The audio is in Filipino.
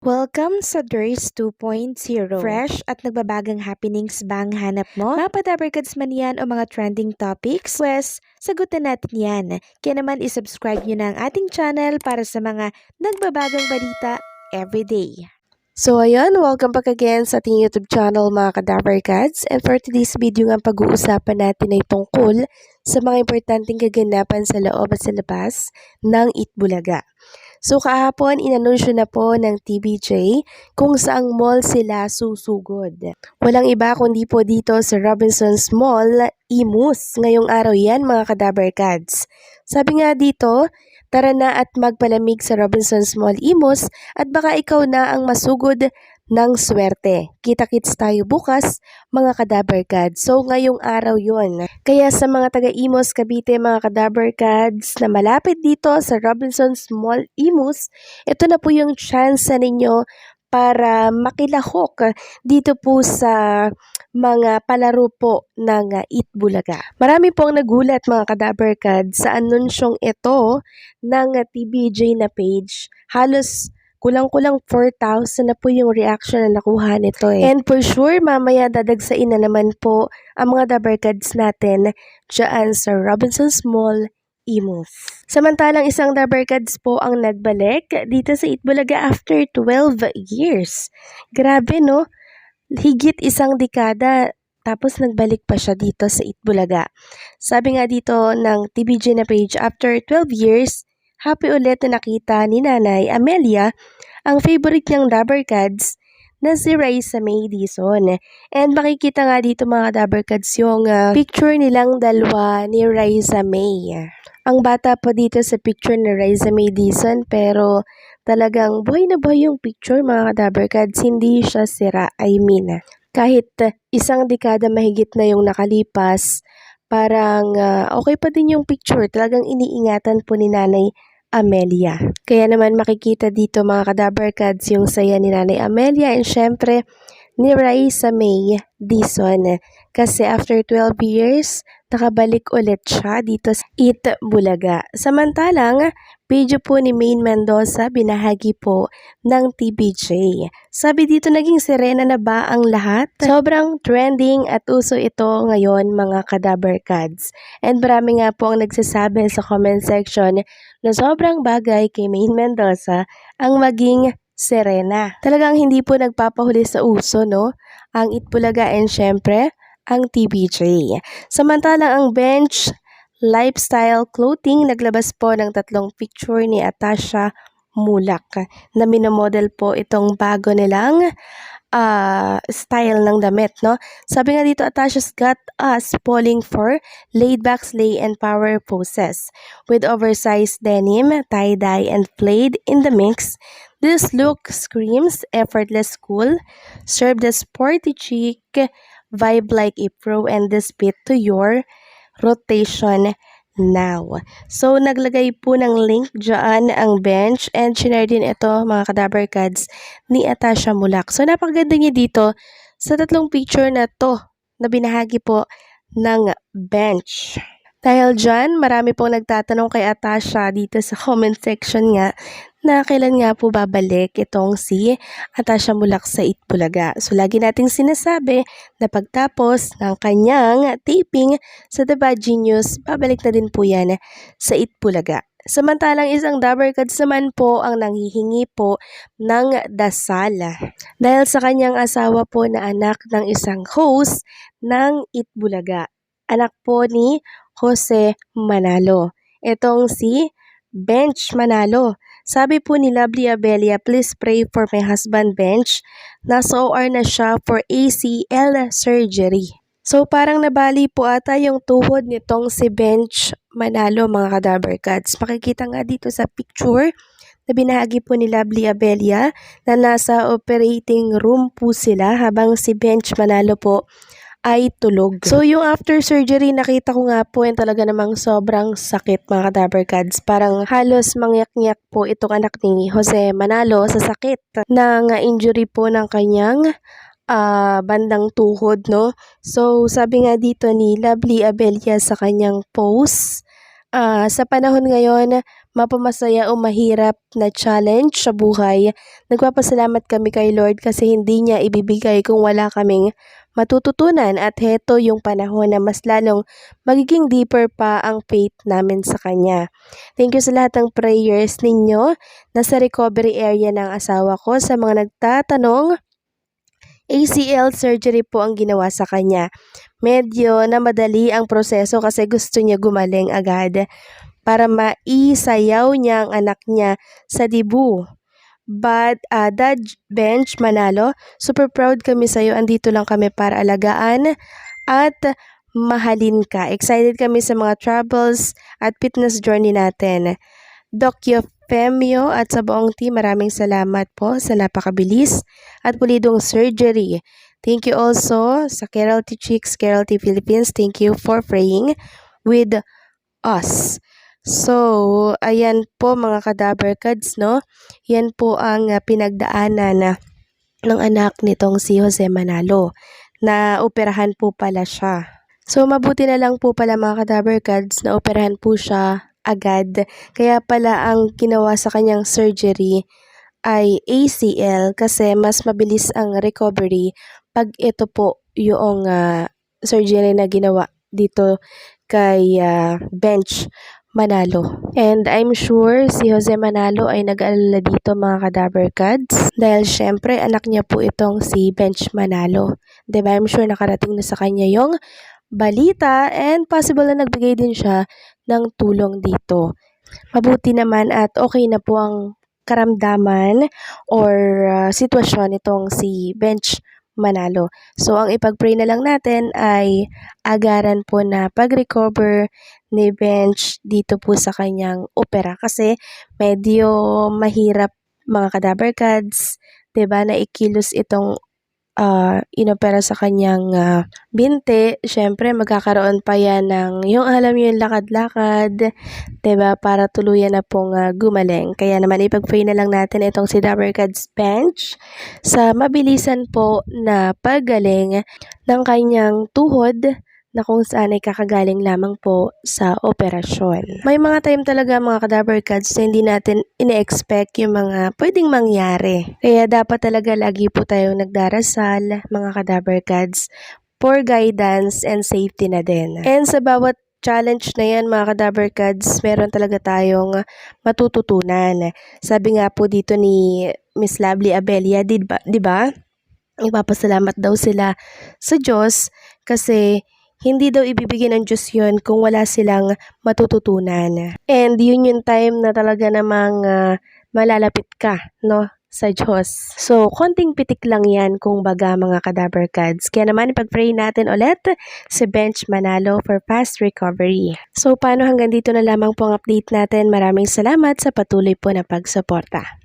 Welcome sa DRS 2.0. Fresh at nagbabagang happenings ba ang hanap mo? Mga padabarkads man yan o mga trending topics? Pwes, sagutan natin yan. Kaya naman isubscribe nyo na ang ating channel para sa mga nagbabagang balita everyday. So ayun, welcome back again sa ating YouTube channel mga kadabarkads. And for today's video nga pag-uusapan natin ay tungkol sa mga importanteng kaganapan sa loob at sa labas ng Itbulaga. So kahapon, inanunsyo na po ng TVJ kung saang mall sila susugod. Walang iba kundi po dito sa Robinsons Mall, Imus. Ngayong araw yan mga kadabarkads. Sabi nga dito, tara na at magpalamig sa Robinsons Mall, Imus at baka ikaw na ang masugod ng swerte. Kita-kits tayo bukas, mga kadabarkads. So, ngayong araw yon. Kaya sa mga taga-Imus, Cavite, mga kadabarkads na malapit dito sa Robinsons Mall, Imus, ito na po yung chance ninyo para makilahok dito po sa mga palaro po ng Itbulaga. Marami pong nagulat mga kadabarkads sa anunsyong ito ng TVJ na page. Halos kulang-kulang 4,000 na po yung reaction na nakuha nito eh. And for sure, mamaya dadagsain na naman po ang mga dabarkads natin dyan sa Robinsons Mall, Imus. Samantalang isang dabarkads po ang nagbalik dito sa Itbulaga after 12 years. Grabe no? Higit isang dekada tapos nagbalik pa siya dito sa Itbulaga. Sabi nga dito ng TVJ na page, after 12 years, happy ulit na nakita ni Nanay Amelia ang favorite niyang dabarkads na si Raisa May Dizon. And makikita nga dito mga dabarkads yung picture nilang dalawa ni Raisa May. Ang bata pa dito sa picture ni Raisa May Dizon pero talagang buhay na buhay yung picture mga dabarkads. Hindi siya sira, kahit isang dekada mahigit na yung nakalipas, parang okay pa din yung picture. Talagang iniingatan po ni Nanay Amelia. Kaya naman makikita dito mga kadabarkads yung saya ni Nanay Amelia and syempre ni Raisa May Dizon. Kasi after 12 years, nakabalik ulit siya dito sa Itbulaga. Samantalang, video po ni Maine Mendoza binahagi po ng TVJ. Sabi dito, naging serena na ba ang lahat? Sobrang trending at uso ito ngayon mga kadabarkads. And marami nga po ang nagsasabi sa comment section na sobrang bagay kay Maine Mendoza ang maging serena. Talagang hindi po nagpapahuli sa uso, no? Ang Itbulaga and syempre, ang TVJ. Samantalang ang Bench Lifestyle Clothing naglabas po ng 3 picture ni Atasha Mulak na minomodel po itong bago nilang style ng damit, no? Sabi nga dito, Atasha's got us falling for laid-back slay and power poses. With oversized denim, tie-dye, and plaid in the mix, this look screams effortless cool, serve the sporty chic vibe like a pro and this fit to your rotation now. So, naglagay po ng link dyan ang Bench and shinare din ito mga kadabarkads ni Atasha Mulak. So, napakaganda niya dito sa 3 picture na to na binahagi po ng Bench. Dahil dyan, marami pong nagtatanong kay Atasha dito sa comment section nga na kailan nga po babalik itong si Atasha Mulak sa Itbulaga. So, lagi nating sinasabi na pagtapos ng kanyang taping sa The Bad Genius, babalik na din po yan sa Itbulaga. Samantalang isang dabarkads naman po ang nanghihingi po ng dasal dahil sa kanyang asawa po na anak ng isang host ng Itbulaga. Anak po ni Jose Manalo. Itong si Bench Manalo. Sabi po ni Lovely Abelia, please pray for my husband Bench. Nasa OR na siya for ACL surgery. So parang nabali po ata yung tuhod nitong si Bench Manalo mga kadabarkads. Makikita nga dito sa picture na binahagi po ni Lovely Abelia na nasa operating room po sila habang si Bench Manalo po ay tulog. So, yung after surgery, nakita ko nga po yung talaga namang sobrang sakit mga kadabarkads. Parang halos mangyak-ngyak po itong anak ni Jose Manalo sa sakit ng injury po ng kanyang bandang tuhod, no? So, sabi nga dito ni Lovely Abelia sa kanyang post, Sa panahon ngayon, mapamasaya o mahirap na challenge sa buhay, nagpapasalamat kami kay Lord kasi hindi niya ibibigay kung wala kaming matututunan at heto yung panahon na mas lalong magiging deeper pa ang faith namin sa Kanya. Thank you sa lahat ng prayers ninyo. Nasa recovery area ng asawa ko. Sa mga nagtatanong, ACL surgery po ang ginawa sa kanya. Medyo namadali ang proseso kasi gusto niya gumaling agad para maisayaw niya ang anak niya sa dibu. But Dad Bench Manalo, super proud kami sa'yo. Andito lang kami para alagaan at mahalin ka. Excited kami sa mga travels at fitness journey natin. Doc Femio at sa buong team, maraming salamat po sa napakabilis at pulidong surgery. Thank you also sa Keralty Chicks, Keralty Philippines. Thank you for praying with us. So, ayan po mga kadaver cards, no? Yan po ang pinagdaanan ng anak nitong si Jose Manalo na operahan po pala siya. So, mabuti na lang po pala mga kadaver cards na operahan po siya agad. Kaya pala ang ginawa sa kanyang surgery ay ACL kasi mas mabilis ang recovery pag ito po yung surgery na ginawa dito kay Bench Manalo. And I'm sure si Jose Manalo ay nag-aalala dito mga kadaver cards dahil syempre anak niya po itong si Bench Manalo. Diba? I'm sure nakarating na sa kanya yung balita and possible na nagbigay din siya ng tulong dito. Mabuti naman at okay na po ang karamdaman or sitwasyon nitong si Bench Manalo. So, ang ipag-pray na lang natin ay agaran po na pag-recover ni Bench dito po sa kanyang opera kasi medyo mahirap mga kadaver cards, 'di ba, na ikilos itong inopera sa kanyang binte. Syempre magkakaroon pa yan ng yung alam yung lakad-lakad, 'di ba, para tuluyan na pong gumaling. Kaya naman ipag-pray na lang natin itong si Daver Cards Bench sa mabilisan po na paggaling ng kanyang tuhod na kung saan ay kakagaling lamang po sa operasyon. May mga time talaga mga kadaver cards na hindi natin ine-expect yung mga pwedeng mangyari. Kaya dapat talaga lagi po tayong nagdarasal mga kadaver cards for guidance and safety na din. And sa bawat challenge na yan mga kadaver cards, meron talaga tayong matututunan. Sabi nga po dito ni Miss Lovely Abelia, di ba? Ipapasalamat daw sila sa Diyos kasi hindi daw ibibigay ng Diyos yun kung wala silang matututunan. And yun yung time na talaga namang malalapit ka, no, sa Diyos. So, konting pitik lang yan kung baga mga kadaver cards. Kaya naman ipag-pray natin ulit si Bench Manalo for fast recovery. So, paano hanggang dito na lamang po ang update natin. Maraming salamat sa patuloy po na pagsuporta.